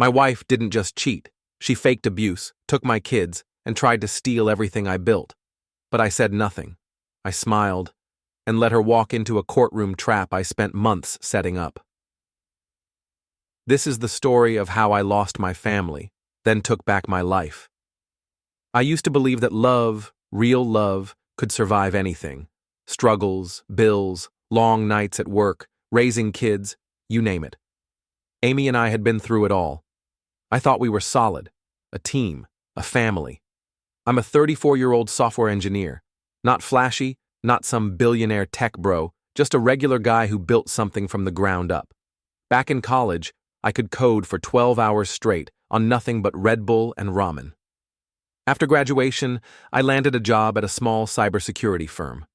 My wife didn't just cheat. She faked abuse, took my kids, and tried to steal everything I built. But I said nothing. I smiled and let her walk into a courtroom trap I spent months setting up. This is the story of how I lost my family, then took back my life. I used to believe that love, real love, could survive anything. Struggles, bills, long nights at work, raising kids, you name it. Amy and I had been through it all. I thought we were solid, a team, a family. I'm a 34-year-old software engineer. Not flashy, not some billionaire tech bro, just a regular guy who built something from the ground up. Back in college, I could code for 12 hours straight on nothing but Red Bull and ramen. After graduation, I landed a job at a small cybersecurity firm.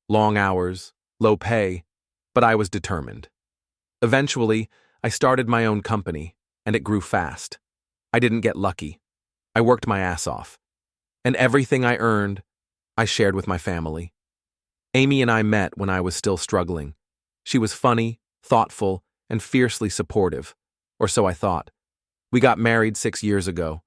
Long hours, low pay, but I was determined. Eventually, I started my own company, and it grew fast. I didn't get lucky. I worked my ass off. And everything I earned, I shared with my family. Amy and I met when I was still struggling. She was funny, thoughtful, and fiercely supportive, or so I thought. We got married 6 years ago.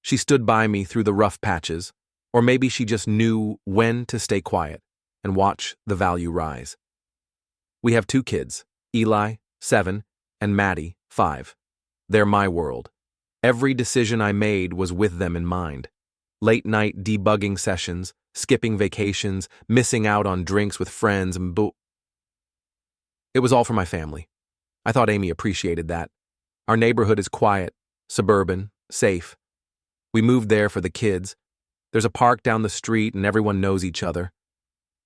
She stood by me through the rough patches, or maybe she just knew when to stay quiet and watch the value rise. We have 2 kids, Eli, 7, and Maddie, 5. They're my world. Every decision I made was with them in mind. Late-night debugging sessions, skipping vacations, missing out on drinks with friends, and it was all for my family. I thought Amy appreciated that. Our neighborhood is quiet, suburban, safe. We moved there for the kids. There's a park down the street and everyone knows each other.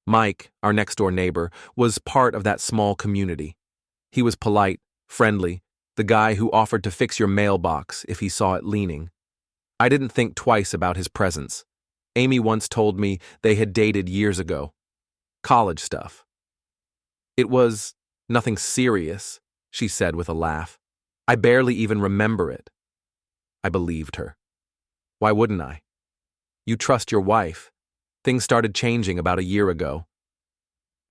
Mike, our next-door neighbor, was part of that small community. He was polite, friendly, the guy who offered to fix your mailbox if he saw it leaning. I didn't think twice about his presence. Amy once told me they had dated years ago. College stuff. It was nothing serious, she said with a laugh. I barely even remember it. I believed her. Why wouldn't I? You trust your wife. Things started changing about a year ago.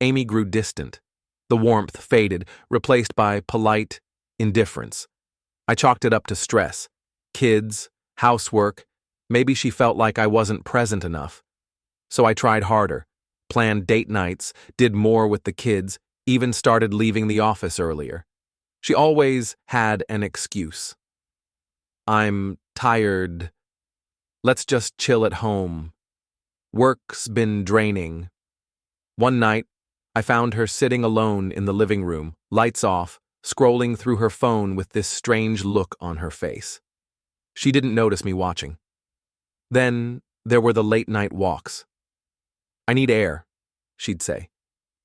Amy grew distant. The warmth faded, replaced by polite indifference. I chalked it up to stress. Kids, housework. Maybe she felt like I wasn't present enough. So I tried harder, planned date nights, did more with the kids, even started leaving the office earlier. She always had an excuse. I'm tired. Let's just chill at home. Work's been draining. One night, I found her sitting alone in the living room, lights off, scrolling through her phone with this strange look on her face. She didn't notice me watching. Then there were the late-night walks. I need air, she'd say.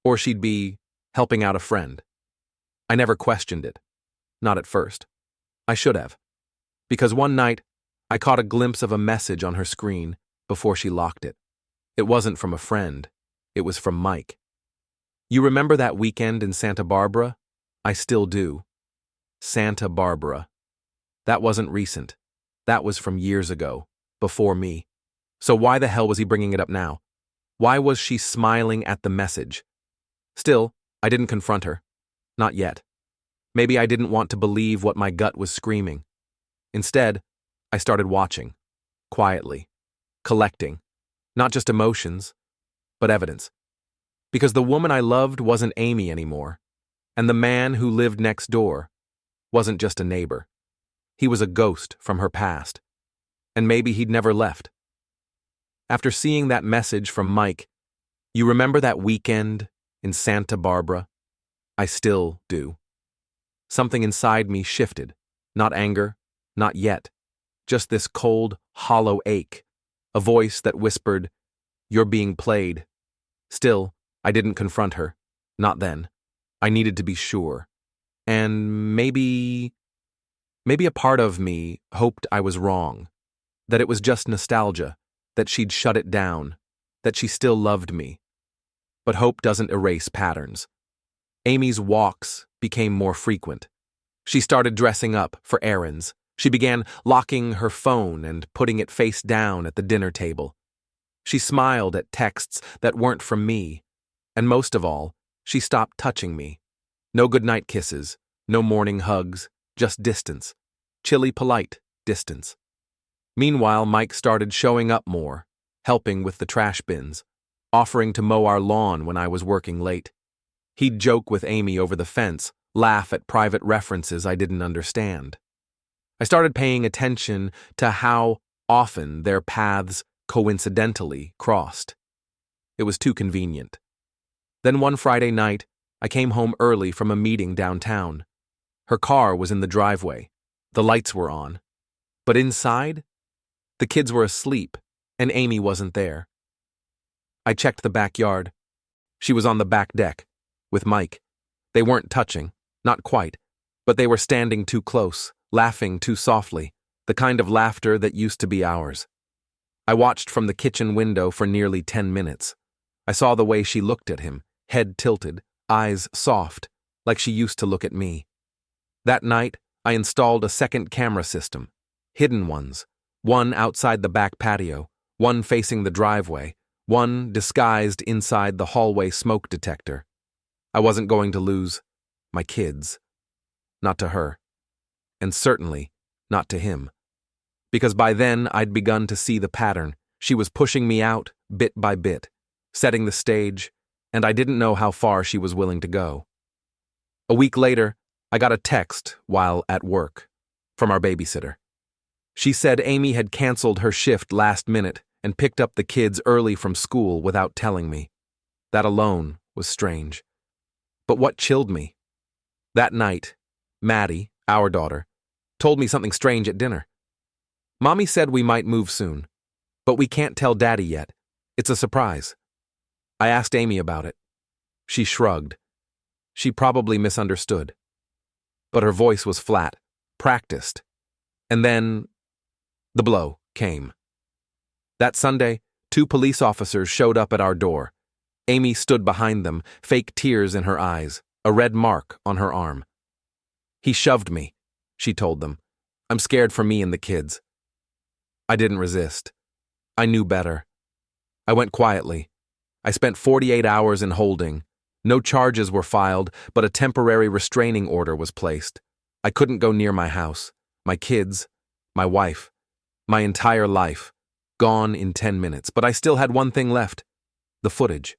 Or she'd be helping out a friend. I never questioned it. Not at first. I should have. Because one night, I caught a glimpse of a message on her screen before she locked it. It wasn't from a friend. It was from Mike. You remember that weekend in Santa Barbara? I still do. Santa Barbara. That wasn't recent. That was from years ago, before me. So why the hell was he bringing it up now? Why was she smiling at the message? Still, I didn't confront her. Not yet. Maybe I didn't want to believe what my gut was screaming. Instead, I started watching, quietly, collecting, not just emotions, but evidence. Because the woman I loved wasn't Amy anymore, and the man who lived next door wasn't just a neighbor. He was a ghost from her past, and maybe he'd never left. After seeing that message from Mike, you remember that weekend in Santa Barbara? I still do. Something inside me shifted, not anger, not yet, just this cold, hollow ache, a voice that whispered, "You're being played." Still, I didn't confront her, not then. I needed to be sure. And maybe a part of me hoped I was wrong, that it was just nostalgia, that she'd shut it down, that she still loved me. But hope doesn't erase patterns. Amy's walks became more frequent. She started dressing up for errands. She began locking her phone and putting it face down at the dinner table. She smiled at texts that weren't from me, and most of all, she stopped touching me. No goodnight kisses, no morning hugs, just distance. chilly polite distance. Meanwhile, Mike started showing up more, helping with the trash bins, offering to mow our lawn when I was working late. He'd joke with Amy over the fence, laugh at private references I didn't understand. I started paying attention to how often their paths coincidentally crossed. It was too convenient. Then one Friday night, I came home early from a meeting downtown. Her car was in the driveway. The lights were on. But inside, the kids were asleep, and Amy wasn't there. I checked the backyard. She was on the back deck, with Mike. They weren't touching, not quite, but they were standing too close, laughing too softly, the kind of laughter that used to be ours. I watched from the kitchen window for nearly 10 minutes. I saw the way she looked at him, head tilted, eyes soft, like she used to look at me. That night, I installed a second camera system, hidden ones, one outside the back patio, one facing the driveway, one disguised inside the hallway smoke detector. I wasn't going to lose my kids. Not to her. And certainly not to him. Because by then I'd begun to see the pattern. She was pushing me out, bit by bit, setting the stage, and I didn't know how far she was willing to go. A week later, I got a text while at work from our babysitter. She said Amy had canceled her shift last minute and picked up the kids early from school without telling me. That alone was strange. But what chilled me? That night, Maddie, our daughter, told me something strange at dinner. Mommy said we might move soon, but we can't tell Daddy yet. It's a surprise. I asked Amy about it. She shrugged. She probably misunderstood. But her voice was flat, practiced. And then the blow came. That Sunday, 2 police officers showed up at our door. Amy stood behind them, fake tears in her eyes, a red mark on her arm. He shoved me, she told them. I'm scared for me and the kids. I didn't resist. I knew better. I went quietly. I spent 48 hours in holding. No charges were filed, but a temporary restraining order was placed. I couldn't go near my house, my kids, my wife, my entire life, gone in 10 minutes, but I still had one thing left, the footage.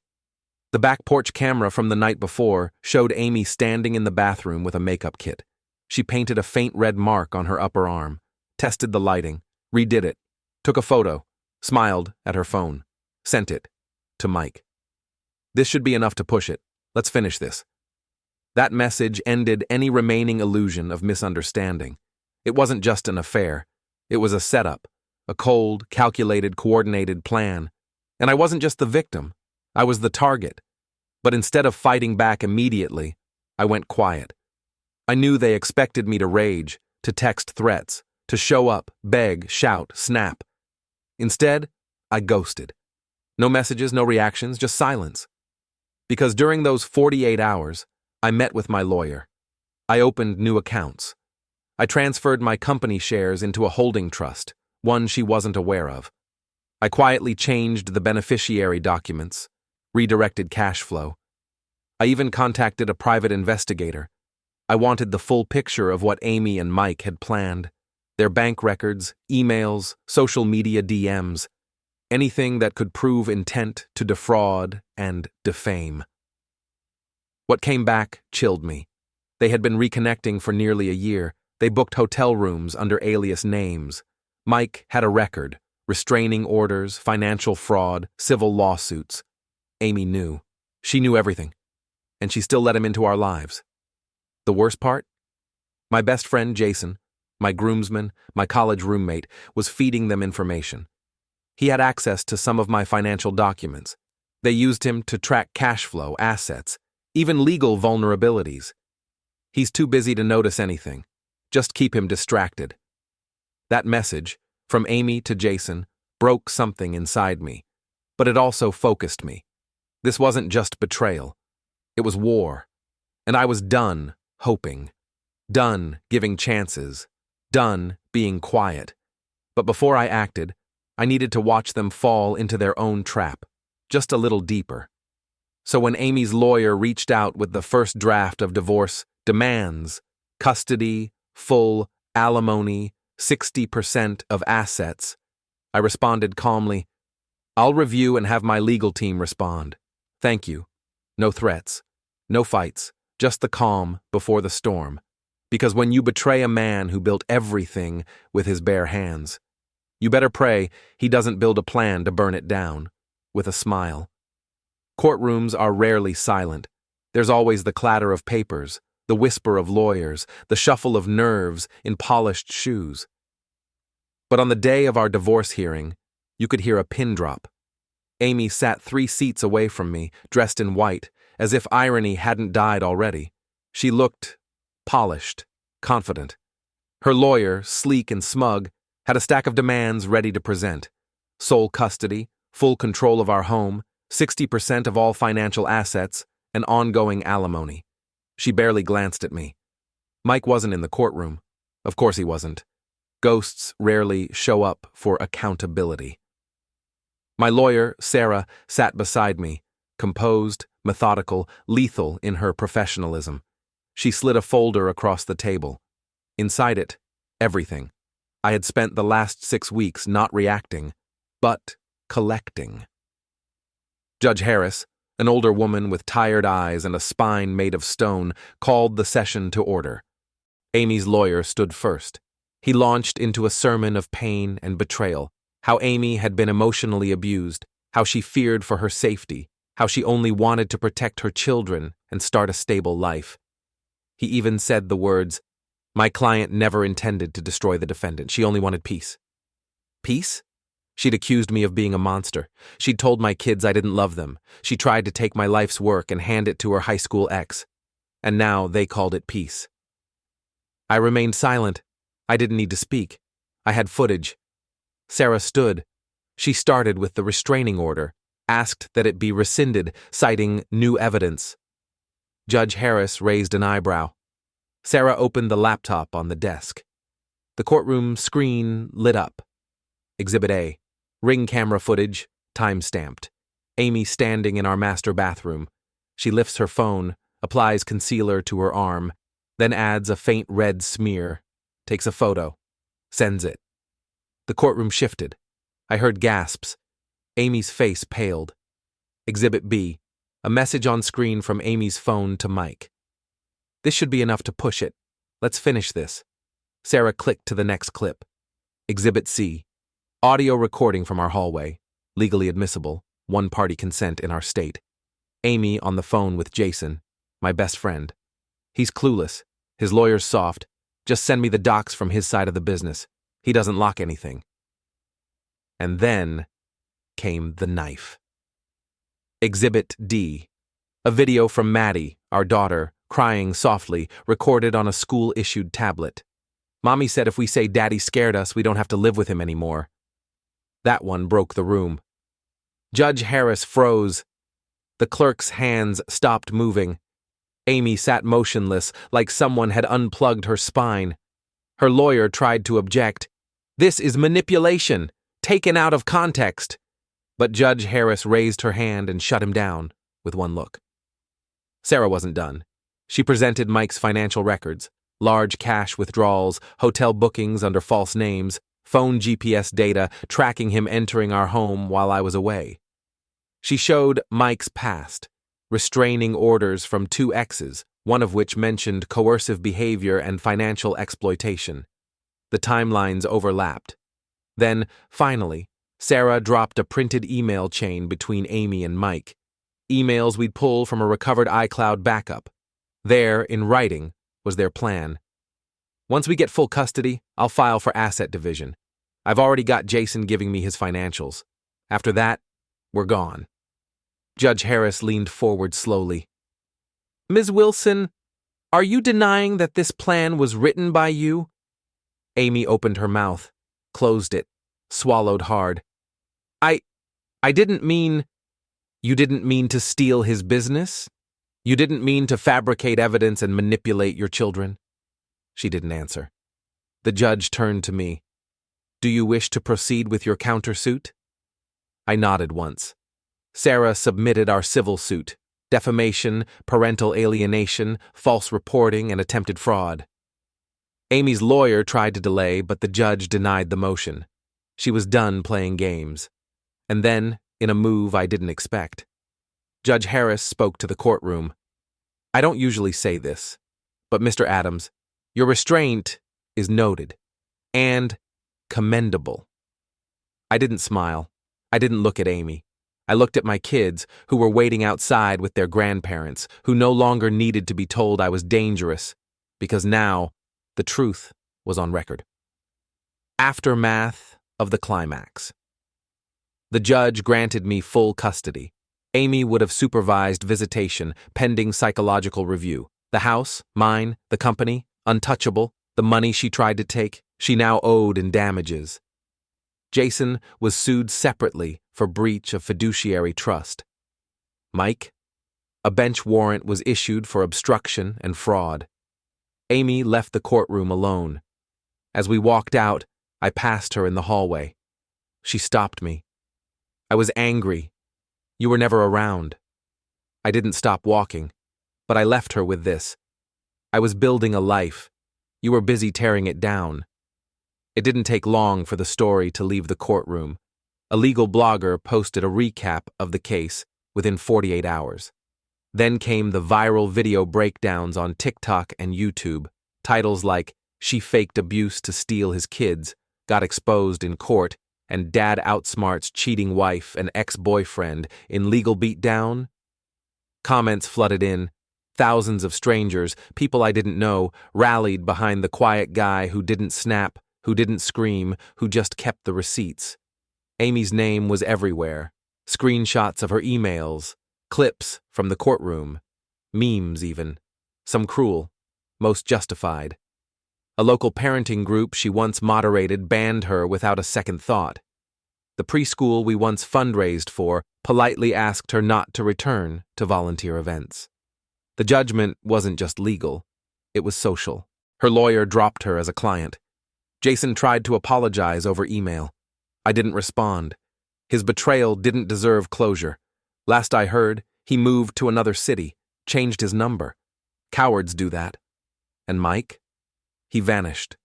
The back porch camera from the night before showed Amy standing in the bathroom with a makeup kit. She painted a faint red mark on her upper arm, tested the lighting, redid it, took a photo, smiled at her phone, sent it to Mike. This should be enough to push it. Let's finish this. That message ended any remaining illusion of misunderstanding. It wasn't just an affair. It was a setup, a cold, calculated, coordinated plan. And I wasn't just the victim. I was the target. But instead of fighting back immediately, I went quiet. I knew they expected me to rage, to text threats, to show up, beg, shout, snap. Instead, I ghosted. No messages, no reactions, just silence. Because during those 48 hours, I met with my lawyer. I opened new accounts. I transferred my company shares into a holding trust, one she wasn't aware of. I quietly changed the beneficiary documents, redirected cash flow. I even contacted a private investigator. I wanted the full picture of what Amy and Mike had planned. Their bank records, emails, social media DMs, anything that could prove intent to defraud and defame. What came back chilled me. They had been reconnecting for nearly a year. They booked hotel rooms under alias names. Mike had a record, restraining orders, financial fraud, civil lawsuits. Amy knew. She knew everything. And she still let him into our lives. The worst part? My best friend, Jason, my groomsman, my college roommate, was feeding them information. He had access to some of my financial documents. They used him to track cash flow, assets, even legal vulnerabilities. He's too busy to notice anything. Just keep him distracted. That message, from Amy to Jason, broke something inside me, but it also focused me. This wasn't just betrayal. It was war. And I was done hoping, done giving chances, done being quiet. But before I acted, I needed to watch them fall into their own trap, just a little deeper. So when Amy's lawyer reached out with the first draft of divorce demands, custody, full Alimony, 60% of assets. I responded calmly, I'll review and have my legal team respond. Thank you. No threats. No fights. Just the calm before the storm. Because when you betray a man who built everything with his bare hands, you better pray he doesn't build a plan to burn it down. With a smile. Courtrooms are rarely silent. There's always the clatter of papers, the whisper of lawyers, the shuffle of nerves in polished shoes. But on the day of our divorce hearing, you could hear a pin drop. Amy sat 3 seats away from me, dressed in white, as if irony hadn't died already. She looked polished, confident. Her lawyer, sleek and smug, had a stack of demands ready to present. Sole custody, full control of our home, 60% of all financial assets, and ongoing alimony. She barely glanced at me. Mike wasn't in the courtroom. Of course he wasn't. Ghosts rarely show up for accountability. My lawyer, Sarah, sat beside me, composed, methodical, lethal in her professionalism. She slid a folder across the table. Inside it, everything. I had spent the last 6 weeks not reacting, but collecting. Judge Harris, an older woman with tired eyes and a spine made of stone, called the session to order. Amy's lawyer stood first. He launched into a sermon of pain and betrayal, how Amy had been emotionally abused, how she feared for her safety, how she only wanted to protect her children and start a stable life. He even said the words, "My client never intended to destroy the defendant. She only wanted peace." Peace? She'd accused me of being a monster. She'd told my kids I didn't love them. She tried to take my life's work and hand it to her high school ex. And now they called it peace. I remained silent. I didn't need to speak. I had footage. Sarah stood. She started with the restraining order, asked that it be rescinded, citing new evidence. Judge Harris raised an eyebrow. Sarah opened the laptop on the desk. The courtroom screen lit up. Exhibit A. Ring camera footage, time-stamped. Amy standing in our master bathroom. She lifts her phone, applies concealer to her arm, then adds a faint red smear, takes a photo, sends it. The courtroom shifted. I heard gasps. Amy's face paled. Exhibit B. A message on screen from Amy's phone to Mike. This should be enough to push it. Let's finish this. Sarah clicked to the next clip. Exhibit C. Audio recording from our hallway. Legally admissible. One-party consent in our state. Amy on the phone with Jason, my best friend. He's clueless. His lawyer's soft. Just send me the docs from his side of the business. He doesn't lock anything. And then came the knife. Exhibit D. A video from Maddie, our daughter, crying softly, recorded on a school-issued tablet. Mommy said if we say Daddy scared us, we don't have to live with him anymore. That one broke the room. Judge Harris froze. The clerk's hands stopped moving. Amy sat motionless, like someone had unplugged her spine. Her lawyer tried to object. This is manipulation, taken out of context. But Judge Harris raised her hand and shut him down with one look. Sarah wasn't done. She presented Mike's financial records, large cash withdrawals, hotel bookings under false names, phone GPS data tracking him entering our home while I was away. She showed Mike's past, restraining orders from 2 exes, one of which mentioned coercive behavior and financial exploitation. The timelines overlapped. Then, finally, Sarah dropped a printed email chain between Amy and Mike. Emails we'd pull from a recovered iCloud backup. There, in writing, was their plan. Once we get full custody, I'll file for asset division. I've already got Jason giving me his financials. After that, we're gone. Judge Harris leaned forward slowly. Ms. Wilson, are you denying that this plan was written by you? Amy opened her mouth, closed it, swallowed hard. I didn't mean... You didn't mean to steal his business? You didn't mean to fabricate evidence and manipulate your children? She didn't answer. The judge turned to me. Do you wish to proceed with your countersuit? I nodded once. Sarah submitted our civil suit: defamation, parental alienation, false reporting, and attempted fraud. Amy's lawyer tried to delay, but the judge denied the motion. She was done playing games. And then, in a move I didn't expect, Judge Harris spoke to the courtroom. "I don't usually say this, but Mr. Adams, your restraint is noted and commendable." I didn't smile. I didn't look at Amy. I looked at my kids, who were waiting outside with their grandparents, who no longer needed to be told I was dangerous, because now the truth was on record. Aftermath of the climax. The judge granted me full custody. Amy would have supervised visitation, pending psychological review. The house, mine, the company, untouchable. The money she tried to take, she now owed in damages. Jason was sued separately for breach of fiduciary trust. Mike? A bench warrant was issued for obstruction and fraud. Amy left the courtroom alone. As we walked out, I passed her in the hallway. She stopped me. I was angry. You were never around. I didn't stop walking, but I left her with this. I was building a life. You were busy tearing it down. It didn't take long for the story to leave the courtroom. A legal blogger posted a recap of the case within 48 hours. Then came the viral video breakdowns on TikTok and YouTube. Titles like "She Faked Abuse to Steal His Kids," "Got Exposed in Court," and "Dad Outsmarts Cheating Wife and Ex-Boyfriend in Legal Beatdown." Comments flooded in. Thousands of strangers, people I didn't know, rallied behind the quiet guy who didn't snap, who didn't scream, who just kept the receipts. Amy's name was everywhere. Screenshots of her emails, clips from the courtroom, memes even. Some cruel, most justified. A local parenting group she once moderated banned her without a second thought. The preschool we once fundraised for politely asked her not to return to volunteer events. The judgment wasn't just legal, it was social. Her lawyer dropped her as a client. Jason tried to apologize over email. I didn't respond. His betrayal didn't deserve closure. Last I heard, he moved to another city, changed his number. Cowards do that. And Mike? He vanished.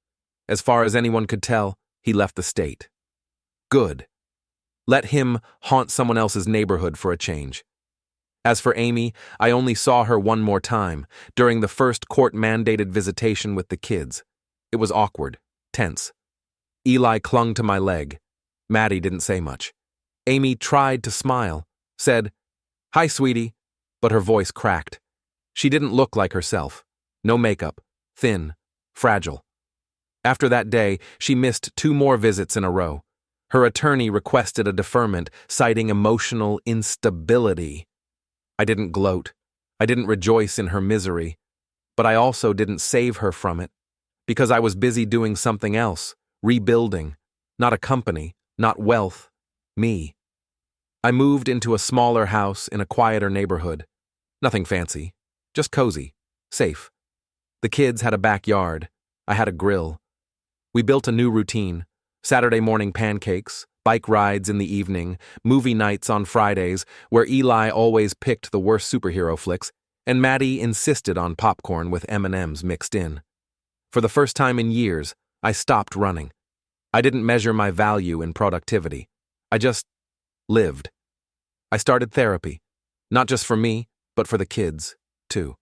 As far as anyone could tell, he left the state. Good. Let him haunt someone else's neighborhood for a change. As for Amy, I only saw her one more time, during the first court-mandated visitation with the kids. It was awkward, tense. Eli clung to my leg. Maddie didn't say much. Amy tried to smile, said, "Hi, sweetie," but her voice cracked. She didn't look like herself. No makeup, thin, fragile. After that day, she missed 2 more visits in a row. Her attorney requested a deferment, citing emotional instability. I didn't gloat. I didn't rejoice in her misery. But I also didn't save her from it, because I was busy doing something else, rebuilding. Not a company, not wealth, me. I moved into a smaller house in a quieter neighborhood. Nothing fancy, just cozy, safe. The kids had a backyard. I had a grill. We built a new routine: Saturday morning pancakes, bike rides in the evening, movie nights on Fridays, where Eli always picked the worst superhero flicks, and Maddie insisted on popcorn with M&Ms mixed in. For the first time in years, I stopped running. I didn't measure my value in productivity. I just lived. I started therapy, not just for me, but for the kids, too.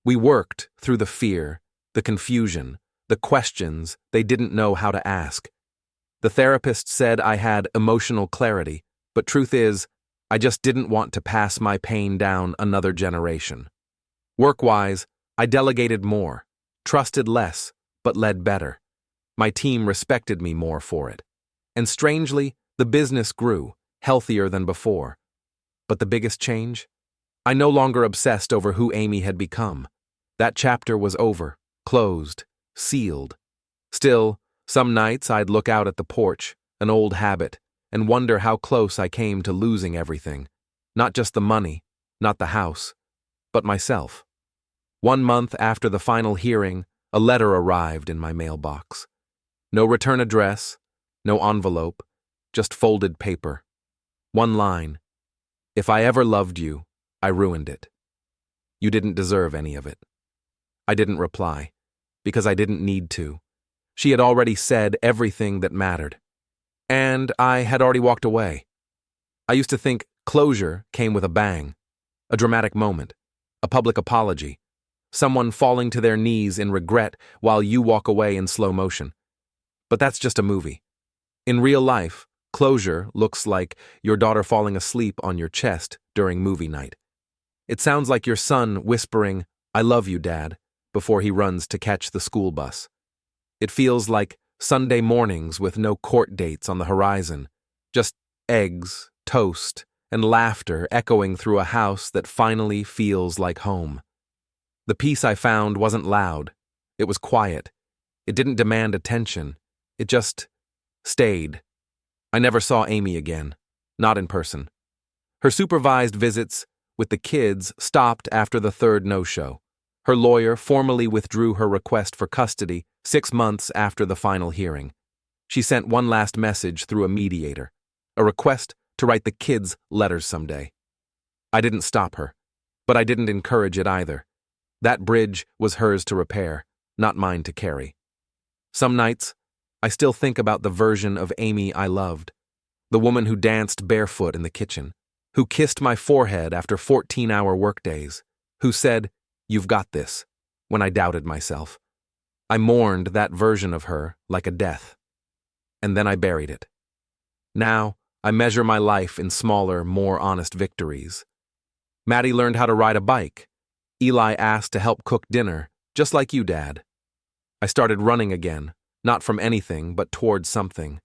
We worked through the fear, the confusion, the questions they didn't know how to ask. The therapist said I had emotional clarity, but truth is, I just didn't want to pass my pain down another generation. Work-wise, I delegated more, trusted less, but led better. My team respected me more for it. And strangely, the business grew, healthier than before. But the biggest change? I no longer obsessed over who Amy had become. That chapter was over, closed, sealed. Still, some nights I'd look out at the porch, an old habit, and wonder how close I came to losing everything. Not just the money, not the house, but myself. 1 month after the final hearing, a letter arrived in my mailbox. No return address, no envelope, just folded paper. 1 line: "If I ever loved you, I ruined it. You didn't deserve any of it." I didn't reply, because I didn't need to. She had already said everything that mattered. And I had already walked away. I used to think closure came with a bang, a dramatic moment, a public apology, someone falling to their knees in regret while you walk away in slow motion. But that's just a movie. In real life, closure looks like your daughter falling asleep on your chest during movie night. It sounds like your son whispering, "I love you, Dad," before he runs to catch the school bus. It feels like Sunday mornings with no court dates on the horizon, just eggs, toast, and laughter echoing through a house that finally feels like home. The peace I found wasn't loud. It was quiet. It didn't demand attention. It just stayed. I never saw Amy again, not in person. Her supervised visits with the kids stopped after the third no-show. Her lawyer formally withdrew her request for custody 6 months after the final hearing. She sent one last message through a mediator, a request to write the kids letters someday. I didn't stop her, but I didn't encourage it either. That bridge was hers to repair, not mine to carry. Some nights, I still think about the version of Amy I loved, the woman who danced barefoot in the kitchen, who kissed my forehead after 14-hour workdays, who said, "You've got this," when I doubted myself. I mourned that version of her like a death. And then I buried it. Now, I measure my life in smaller, more honest victories. Maddie learned how to ride a bike. Eli asked to help cook dinner, just like you, Dad. I started running again, not from anything, but towards something.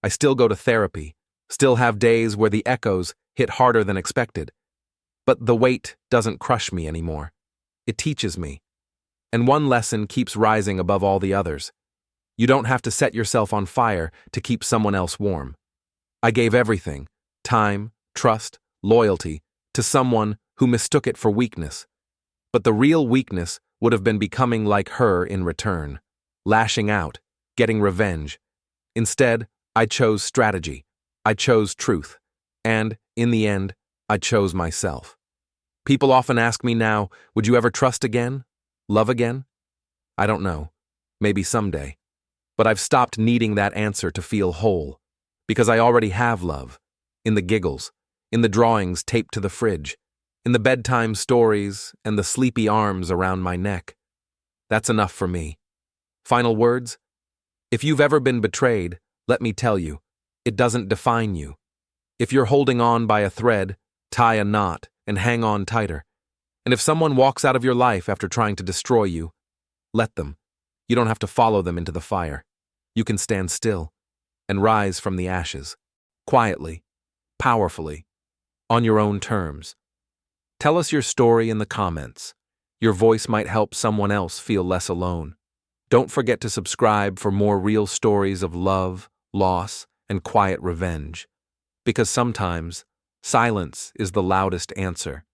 I still go to therapy, still have days where the echoes hit harder than expected. But the weight doesn't crush me anymore. It teaches me. And one lesson keeps rising above all the others. You don't have to set yourself on fire to keep someone else warm. I gave everything, time, trust, loyalty, to someone who mistook it for weakness. But the real weakness would have been becoming like her in return, lashing out, getting revenge. Instead, I chose strategy. I chose truth. And, in the end, I chose myself. People often ask me now, would you ever trust again? Love again? I don't know. Maybe someday. But I've stopped needing that answer to feel whole. Because I already have love. In the giggles. In the drawings taped to the fridge. In the bedtime stories and the sleepy arms around my neck. That's enough for me. Final words? If you've ever been betrayed, let me tell you, it doesn't define you. If you're holding on by a thread, tie a knot and hang on tighter. And if someone walks out of your life after trying to destroy you, let them. You don't have to follow them into the fire. You can stand still and rise from the ashes, quietly, powerfully, on your own terms. Tell us your story in the comments. Your voice might help someone else feel less alone. Don't forget to subscribe for more real stories of love, loss, and quiet revenge. Because sometimes, silence is the loudest answer.